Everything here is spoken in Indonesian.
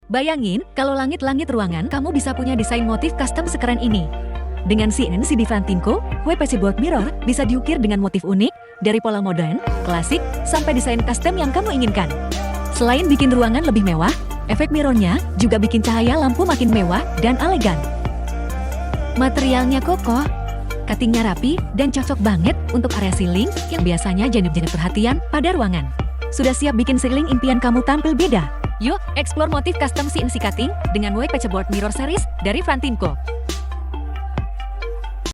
Bayangin, kalau langit-langit ruangan kamu bisa punya desain motif custom sekeren ini. Dengan CNC di Frantinco, WPC Board Mirror bisa diukir dengan motif unik, dari pola modern, klasik, sampai desain custom yang kamu inginkan. Selain bikin ruangan lebih mewah, efek mirrornya juga bikin cahaya lampu makin mewah dan elegan. Materialnya kokoh, cuttingnya rapi, dan cocok banget untuk area ceiling yang biasanya jadi perhatian pada ruangan. Sudah siap bikin ceiling impian kamu tampil beda? Yuk, explore motif custom CNC cutting dengan WPC Board Mirror Series dari Frantinco.